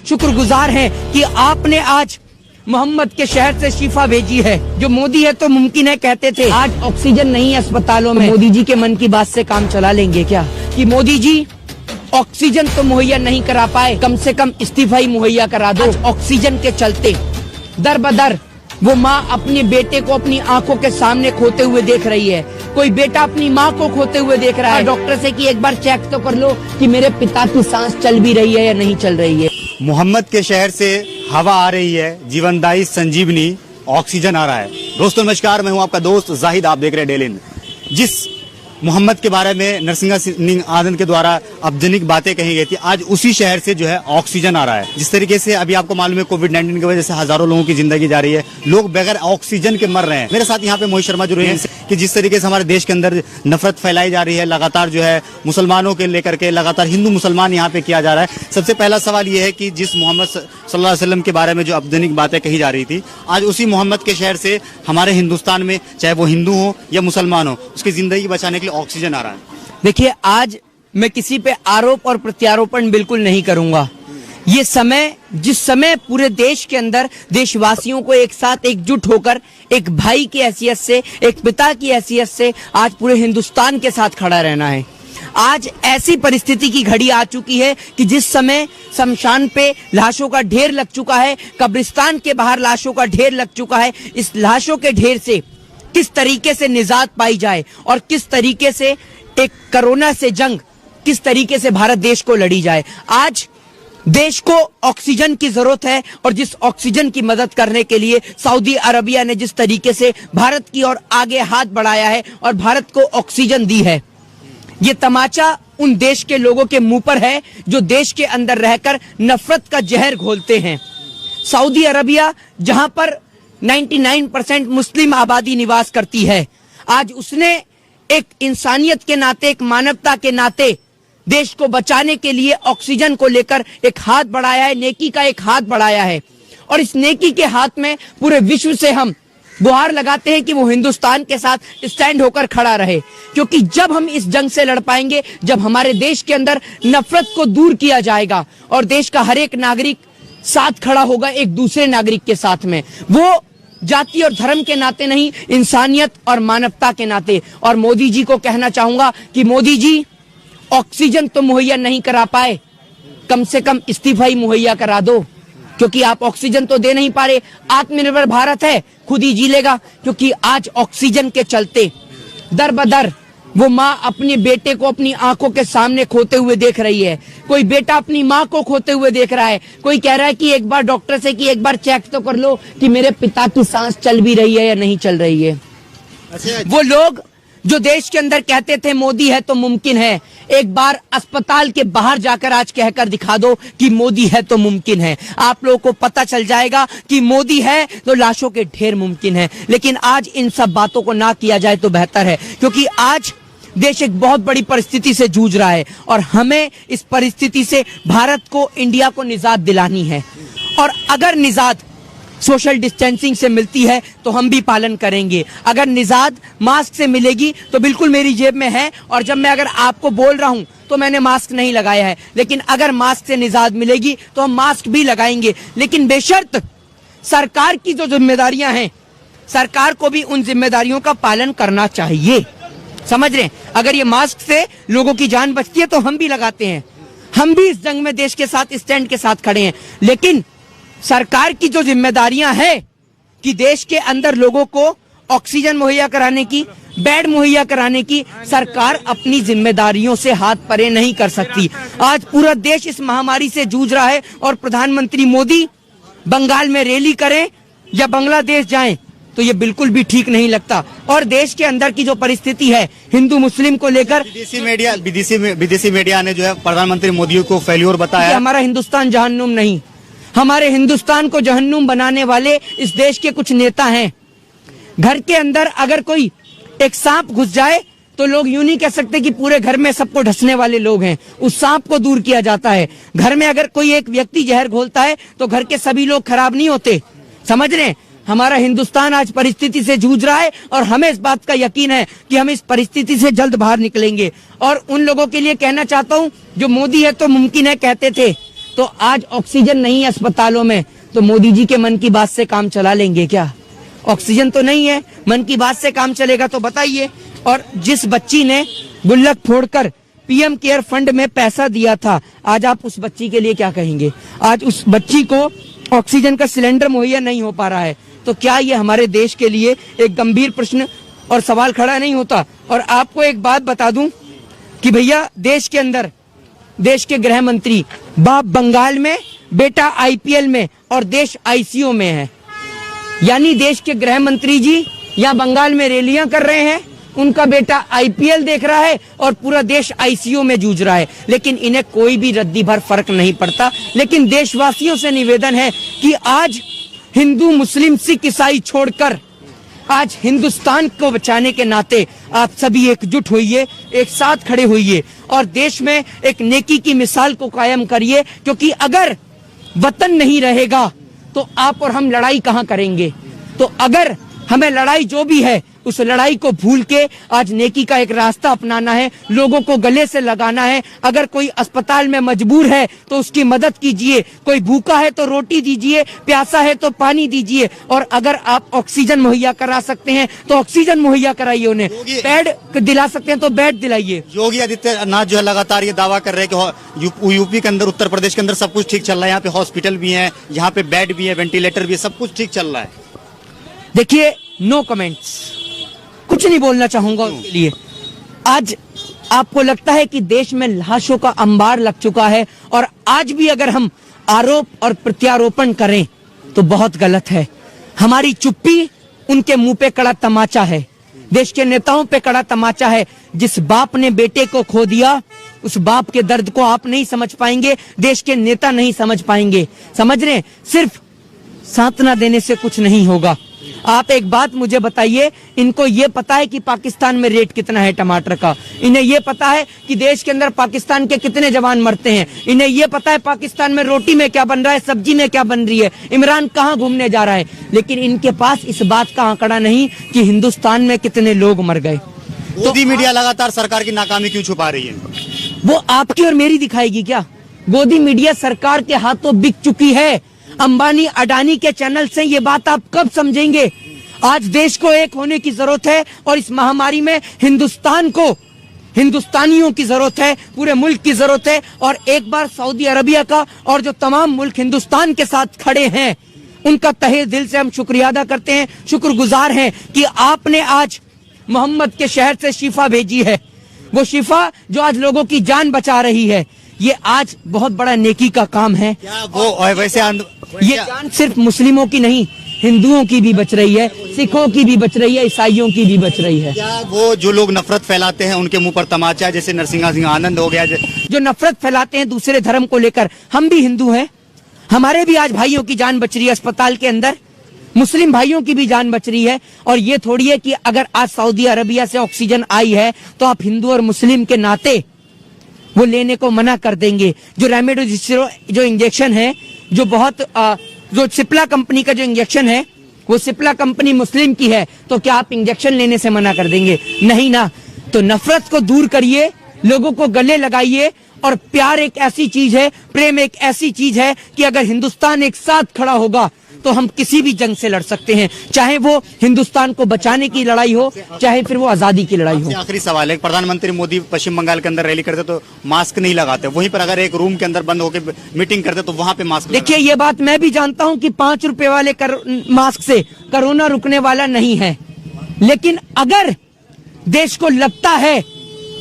शुक्रगुजार हैं कि आपने आज मोहम्मद के शहर से शिफा भेजी है। जो मोदी है तो मुमकिन है कहते थे, आज ऑक्सीजन नहीं है अस्पतालों में, मोदी जी के मन की बात से काम चला लेंगे क्या? कि मोदी जी ऑक्सीजन तो मुहैया नहीं करा पाए, कम से कम इस्तीफा ही मुहैया करा दो। ऑक्सीजन के चलते दर बदर वो माँ अपने बेटे को अपनी आंखों के सामने खोते हुए देख रही है। कोई बेटा अपनी माँ को खोते हुए देख रहा है डॉक्टर से कि एक बार चेक तो कर लो कि मेरे पिता की सांस चल भी रही है या नहीं चल रही है। मोहम्मद के शहर से हवा आ रही है, जीवनदायी संजीवनी ऑक्सीजन आ रहा है। दोस्तों नमस्कार, मैं हूं आपका दोस्त जाहिद, आप देख रहे हैं डेली इन। जिस मोहम्मद के बारे में नरसिंहा सिंह आनंद के द्वारा अपजनिक बातें कही गई थी, आज उसी शहर से जो है ऑक्सीजन आ रहा है। जिस तरीके से अभी आपको मालूम है कोविड-19 की वजह से हजारों लोगों की जिंदगी जा रही है, लोग बगैर ऑक्सीजन के मर रहे हैं। मेरे साथ यहाँ पे मोहित शर्मा जुड़े हैं कि जिस तरीके से हमारे देश के अंदर नफरत फैलाई जा रही है, लगातार जो है मुसलमानों के लेकर के लगातार हिंदू मुसलमान यहाँ पे किया जा रहा है। सबसे पहला सवाल ये है कि जिस मोहम्मद सल्लल्लाहु अलैहि वसल्लम के बारे में जो अपजनिक बातें कही जा रही थी, आज उसी मोहम्मद के शहर से हमारे हिंदुस्तान में, चाहे वो हिंदू हो या मुसलमान हो, उसकी जिंदगी बचाने के लिए ऑक्सीजन आ रहा है। देखिए, आज मैं किसी पे आरोप और प्रत्यारोपण बिल्कुल नहीं करूंगा। ये समय, जिस समय पूरे देश के अंदर देशवासियों को एक साथ एकजुट होकर एक भाई की हैसियत से, एक पिता की हैसियत से आज पूरे हिंदुस्तान के साथ खड़ा रहना है। आज ऐसी परिस्थिति की घड़ी आ चुकी है कि जिस समय शमशान पे लाशों का ढेर लग चुका है, कब्रिस्तान के बाहर लाशों का ढेर लग चुका है, इस लाशों के ढेर से किस तरीके से निजात पाई जाए और किस तरीके से एक कोरोना से जंग, किस तरीके से भारत देश को लड़ी जाए। आज देश को ऑक्सीजन की जरूरत है और जिस ऑक्सीजन की मदद करने के लिए सऊदी अरबिया ने जिस तरीके से भारत की ओर आगे हाथ बढ़ाया है और भारत को ऑक्सीजन दी है, ये तमाचा उन देश के लोगों के मुंह पर है जो देश के अंदर रहकर नफरत का जहर घोलते हैं। सऊदी अरबिया, जहां पर 99% मुस्लिम आबादी निवास करती है, आज उसने एक इंसानियत के नाते, एक मानवता के नाते देश को बचाने के लिए ऑक्सीजन को लेकर एक हाथ बढ़ाया है, नेकी का एक हाथ बढ़ाया है। और इस नेकी के हाथ में पूरे विश्व से हम गुहार लगाते हैं कि वो हिंदुस्तान के साथ स्टैंड होकर खड़ा रहे, क्योंकि जब हम इस जंग से लड़ पाएंगे, जब हमारे देश के अंदर नफरत को दूर किया जाएगा और देश का हर एक नागरिक साथ खड़ा होगा एक दूसरे नागरिक के साथ में, वो जाति और धर्म के नाते नहीं, इंसानियत और मानवता के नाते। और मोदी जी को कहना चाहूंगा कि मोदी जी ऑक्सीजन तो मुहैया नहीं करा पाए, कम से कम इस्तीफा ही मुहैया करा दो, क्योंकि आप ऑक्सीजन तो दे नहीं पा रहे। आत्मनिर्भर भारत है, खुद ही जी लेगा, क्योंकि आज ऑक्सीजन के चलते दर बदर वो माँ अपने बेटे को अपनी आंखों के सामने खोते हुए देख रही है। कोई बेटा अपनी माँ को खोते हुए देख रहा है। कोई कह रहा है कि एक बार डॉक्टर से कि एक बार चेक तो कर लो कि मेरे पिता की सांस चल भी रही है या नहीं चल रही है। वो लोग जो देश के अंदर कहते थे मोदी है तो मुमकिन है, एक बार अस्पताल के बाहर जाकर आज कहकर दिखा दो कि मोदी है तो मुमकिन है। आप लोगों को पता चल जाएगा कि मोदी है तो लाशों के ढेर मुमकिन है। लेकिन आज इन सब बातों को ना किया जाए तो बेहतर है, क्योंकि आज देश एक बहुत बड़ी परिस्थिति से जूझ रहा है और हमें इस परिस्थिति से भारत को, इंडिया को निजात दिलानी है। और अगर निजात सोशल डिस्टेंसिंग से मिलती है तो हम भी पालन करेंगे। अगर निजात मास्क से मिलेगी तो बिल्कुल मेरी जेब में है, और जब मैं अगर आपको बोल रहा हूं तो मैंने मास्क नहीं लगाया है, लेकिन अगर मास्क से निजात मिलेगी तो हम मास्क भी लगाएंगे। लेकिन बेशर्त सरकार की जो जिम्मेदारियां हैं, सरकार को भी उन जिम्मेदारियों का पालन करना चाहिए। समझ रहे हैं? अगर ये मास्क से लोगों की जान बचती है तो हम भी लगाते हैं, हम भी इस जंग में देश के साथ, स्टैंड के साथ खड़े हैं। लेकिन सरकार की जो जिम्मेदारियां हैं कि देश के अंदर लोगों को ऑक्सीजन मुहैया कराने की, बेड मुहैया कराने की, सरकार अपनी जिम्मेदारियों से हाथ परे नहीं कर सकती। आज पूरा देश इस महामारी से जूझ रहा है और प्रधानमंत्री मोदी बंगाल में रैली करें या बांग्लादेश जाएं तो ये बिल्कुल भी ठीक नहीं लगता। और देश के अंदर की जो परिस्थिति है हिंदू मुस्लिम को लेकर, विदेशी मीडिया ने जो है प्रधानमंत्री मोदी को फेल्योर बताया। हमारा हिंदुस्तान जहन्नुम नहीं, हमारे हिंदुस्तान को जहन्नुम बनाने वाले इस देश के कुछ नेता हैं। घर के अंदर अगर कोई एक सांप घुस जाए तो लोग यूं नहीं कह सकते कि पूरे घर में सबको ढसने वाले लोग हैं, उस सांप को दूर किया जाता है। घर में अगर कोई एक व्यक्ति जहर घोलता है तो घर के सभी लोग खराब नहीं होते। समझ रहे हैं? हमारा हिंदुस्तान आज परिस्थिति से जूझ रहा है और हमें इस बात का यकीन है कि हम इस परिस्थिति से जल्द बाहर निकलेंगे। और उन लोगों के लिए कहना चाहता हूं जो मोदी है तो मुमकिन है कहते थे, तो आज ऑक्सीजन नहीं है अस्पतालों में, तो मोदी जी के मन की बात से काम चला लेंगे क्या? ऑक्सीजन तो नहीं है, मन की बात से काम चलेगा तो बताइए। और जिस बच्ची ने गुल्लक फोड़कर पीएम केयर फंड में पैसा दिया था, आज आप उस बच्ची के लिए क्या कहेंगे? आज उस बच्ची को ऑक्सीजन का सिलेंडर मुहैया नहीं हो पा रहा है, तो क्या ये हमारे देश के लिए एक गंभीर प्रश्न और सवाल खड़ा नहीं होता? और आपको एक बात बता दूं कि भैया देश के अंदर देश के गृह मंत्री बाप बंगाल में, बेटा आईपीएल में और देश आईसीयू में है। यानी देश के गृह मंत्री जी या बंगाल में रैलियां कर रहे हैं, उनका बेटा आईपीएल देख रहा है और पूरा देश आईसीयू में जूझ रहा है, लेकिन इन्हें कोई भी रद्दी भर फर्क नहीं पड़ता। लेकिन देशवासियों से निवेदन है कि आज हिंदू मुस्लिम सिख ईसाई छोड़कर आज हिंदुस्तान को बचाने के नाते आप सभी एकजुट होइए, एक साथ खड़े होइए और देश में एक नेकी की मिसाल को कायम करिए, क्योंकि अगर वतन नहीं रहेगा तो आप और हम लड़ाई कहां करेंगे? तो अगर हमें लड़ाई जो भी है उस लड़ाई को भूल के आज नेकी का एक रास्ता अपनाना है, लोगों को गले से लगाना है। अगर कोई अस्पताल में मजबूर है तो उसकी मदद कीजिए, कोई भूखा है तो रोटी दीजिए, प्यासा है तो पानी दीजिए, और अगर आप ऑक्सीजन मुहैया करा सकते हैं तो ऑक्सीजन मुहैया कराइए, उन्हें बेड दिला सकते हैं तो बेड दिलाइए। योगी आदित्यनाथ जो है लगातार ये दावा कर रहे हैं कि यूपी के अंदर, उत्तर प्रदेश के अंदर सब कुछ ठीक चल रहा है, यहाँ पे हॉस्पिटल भी है, यहाँ पे बेड भी है, वेंटिलेटर भी है, सब कुछ ठीक चल रहा है। देखिए, नो कमेंट्स, कुछ नहीं बोलना चाहूंगा उसके लिए। आज आपको लगता है कि देश में लाशों का अंबार लग चुका है, और आज भी अगर हम आरोप और प्रत्यारोपण करें तो बहुत गलत है। हमारी चुप्पी उनके मुंह पे कड़ा तमाचा है, देश के नेताओं पे कड़ा तमाचा है। जिस बाप ने बेटे को खो दिया, उस बाप के दर्द को आप नहीं समझ पाएंगे, देश के नेता नहीं समझ पाएंगे। समझ रहे हैं? सिर्फ सांत्वना देने से कुछ नहीं होगा। आप एक बात मुझे बताइए, इनको ये पता है कि पाकिस्तान में रेट कितना है टमाटर का? इन्हें ये पता है कि देश के अंदर पाकिस्तान के कितने जवान मरते हैं? इन्हें ये पता है पाकिस्तान में रोटी में क्या बन रहा है, सब्जी में क्या बन रही है, इमरान कहाँ घूमने जा रहा है? लेकिन इनके पास इस बात का आंकड़ा नहीं कि हिंदुस्तान में कितने लोग मर गए। मोदी मीडिया लगातार सरकार की नाकामी क्यों छुपा रही है? वो आपकी और मेरी दिखाएगी क्या? गोदी मीडिया सरकार के हाथों बिक चुकी है। अंबानी अडानी के चैनल से ये बात आप कब समझेंगे? आज देश को एक होने की जरूरत है, और इस महामारी में हिंदुस्तान को, हिंदुस्तानियों की जरूरत है, पूरे मुल्क की जरूरत है। और एक बार सऊदी अरबिया का और जो तमाम मुल्क हिंदुस्तान के साथ खड़े हैं, उनका तहे दिल से हम शुक्रिया अदा करते हैं, शुक्रगुजार हैं कि आपने आज मोहम्मद के शहर से शिफा भेजी है। वो शिफा जो आज लोगों की जान बचा रही है, ये आज बहुत बड़ा नेकी का काम है। क्या वो वैसे ये जान सिर्फ मुस्लिमों की नहीं, हिंदुओं की भी बच रही है, सिखों की भी बच रही है, ईसाइयों की भी बच रही है। क्या वो जो लोग नफरत फैलाते हैं उनके मुंह पर तमाचा, जैसे नरसिंहा सिंह आनंद हो गया, जो नफरत फैलाते हैं दूसरे धर्म को लेकर? हम भी हिंदू हैं, हमारे भी आज भाइयों की जान बच रही है अस्पताल के अंदर, मुस्लिम भाइयों की भी जान बच रही है। और ये थोड़ी है कि अगर आज सऊदी अरबिया से ऑक्सीजन आई है तो आप हिंदू और मुस्लिम के नाते वो लेने को मना कर देंगे। जो रेमडेसिविर जो इंजेक्शन है, जो बहुत जो सिप्ला कंपनी का जो इंजेक्शन है, वो सिप्ला कंपनी मुस्लिम की है, तो क्या आप इंजेक्शन लेने से मना कर देंगे? नहीं ना। तो नफरत को दूर करिए, लोगों को गले लगाइए, और प्यार एक ऐसी चीज है, प्रेम एक ऐसी चीज है कि अगर हिंदुस्तान एक साथ खड़ा होगा तो हम किसी भी जंग से लड़ सकते हैं, चाहे वो हिंदुस्तान को बचाने की लड़ाई हो, चाहे फिर वो आजादी की लड़ाई हो। आखिरी सवाल है, प्रधानमंत्री मोदी पश्चिम बंगाल के अंदर रैली करते तो मास्क नहीं लगाते, वहीं पर अगर एक रूम के अंदर बंद होकर मीटिंग करते तो वहां पे मास्क। देखिए, ये बात मैं भी जानता हूं कि 5 रुपए वाले मास्क से कोरोना रुकने वाला नहीं है, लेकिन अगर देश को लगता है,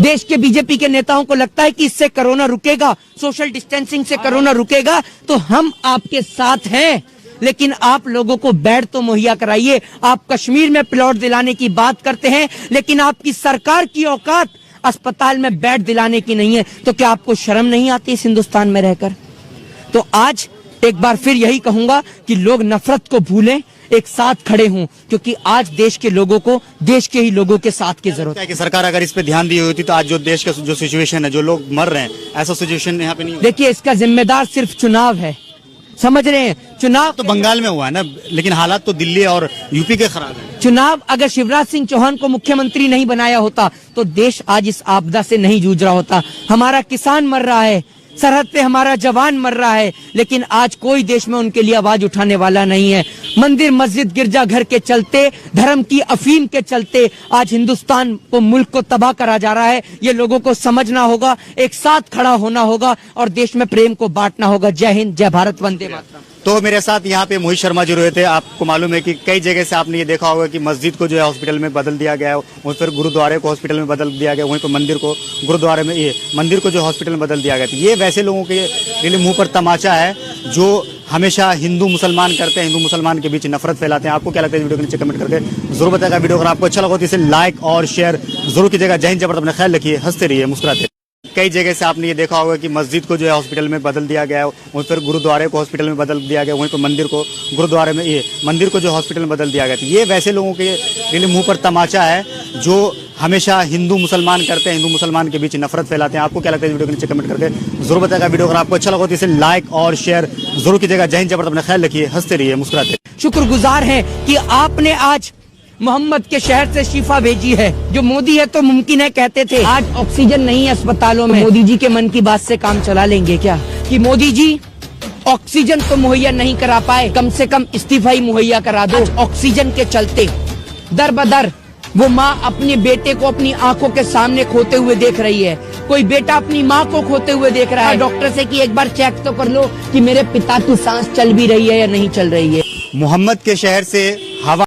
देश के बीजेपी के नेताओं को लगता है कि इससे कोरोना रुकेगा, सोशल डिस्टेंसिंग से कोरोना रुकेगा, तो हम आपके साथ हैं। लेकिन आप लोगों को बेड तो मुहैया कराइए। आप कश्मीर में प्लॉट दिलाने की बात करते हैं, लेकिन आपकी सरकार की औकात अस्पताल में बेड दिलाने की नहीं है, तो क्या आपको शर्म नहीं आती इस हिंदुस्तान में रहकर? तो आज एक बार फिर यही कहूंगा कि लोग नफरत को भूलें, एक साथ खड़े हों, क्योंकि आज देश के लोगों को देश के ही लोगों के साथ की जरूरत है। कि सरकार अगर इस पे ध्यान दी होती तो आज जो देश का जो सिचुएशन है, जो लोग मर रहे हैं, ऐसा सिचुएशन यहाँ पे नहीं। देखिए, इसका जिम्मेदार सिर्फ चुनाव है, समझ रहे हैं? चुनाव तो बंगाल में हुआ है ना, लेकिन हालात तो दिल्ली और यूपी के खराब है। चुनाव अगर शिवराज सिंह चौहान को मुख्यमंत्री नहीं बनाया होता तो देश आज इस आपदा से नहीं जूझ रहा होता। हमारा किसान मर रहा है, सरहद पे हमारा जवान मर रहा है, लेकिन आज कोई देश में उनके लिए आवाज उठाने वाला नहीं है। मंदिर मस्जिद गिरजा घर के चलते, धर्म की अफीम के चलते आज हिंदुस्तान को, मुल्क को तबाह करा जा रहा है। ये लोगों को समझना होगा, एक साथ खड़ा होना होगा और देश में प्रेम को बांटना होगा। जय हिंद, जय भारत, वंदे मातरम। तो मेरे साथ यहाँ पे मोहित शर्मा जी रहे थे। आपको मालूम है कि कई जगह से आपने ये देखा होगा कि मस्जिद को जो है हॉस्पिटल में बदल दिया गया है, वहीं पर गुरुद्वारे को हॉस्पिटल में बदल दिया गया, वहीं पर मंदिर को गुरुद्वारे में, ये मंदिर को जो हॉस्पिटल में बदल दिया गया। तो ये वैसे लोगों के लिए मुंह पर तमाचा है जो हमेशा हिंदू मुसलमान करते हैं, हिंदू मुसलमान के बीच नफरत फैलाते हैं। आपको क्या लगता है? वीडियो के नीचे कमेंट करके जरूर बताएगा। वीडियो अगर आपको अच्छा लगा तो इसे लाइक और शेयर जरूर कीजिएगा। जय हिंद, जय भारत, अपना ख्याल रखिए, हंसते रहिए, मुस्कुराते रहिए। कई जगह से आपने ये देखा होगा कि मस्जिद को जो है हॉस्पिटल में बदल दिया गया है, वहीं पर गुरुद्वारे को हॉस्पिटल में बदल दिया गया, वहीं पर मंदिर को गुरुद्वारे में, ये मंदिर को जो हॉस्पिटल में बदल दिया गया। तो ये वैसे लोगों के लिए मुंह पर तमाचा है जो हमेशा हिंदू मुसलमान करते हैं, हिंदू मुसलमान के बीच नफरत फैलाते हैं। आपको क्या लगता है? वीडियो के नीचे कमेंट करके जरूर बताएगा। वीडियो अगर आपको अच्छा लगा तो इसे लाइक और शेयर जरूर कीजिएगा। जय हिंद, जय भारत, अपना ख्याल रखिए, हंसते रहिए, मुस्कुराते रहिए। शुक्रगुजार हैं कि आपने आज मोहम्मद के शहर से शिफा भेजी है। जो मोदी है तो मुमकिन है कहते थे, आज ऑक्सीजन नहीं है अस्पतालों में, मोदी जी के मन की बात से काम चला लेंगे क्या? कि मोदी जी ऑक्सीजन तो मुहैया नहीं करा पाए, कम से कम इस्तीफा ही मुहैया करा दो। ऑक्सीजन के चलते दर बदर वो माँ अपने बेटे को अपनी आंखों के सामने खोते हुए देख रही है। कोई बेटा अपनी माँ को खोते हुए देख रहा है डॉक्टर से कि एक बार चेक तो कर लो कि मेरे पिता की सांस चल भी रही है या नहीं चल रही है। मोहम्मद के शहर से हवा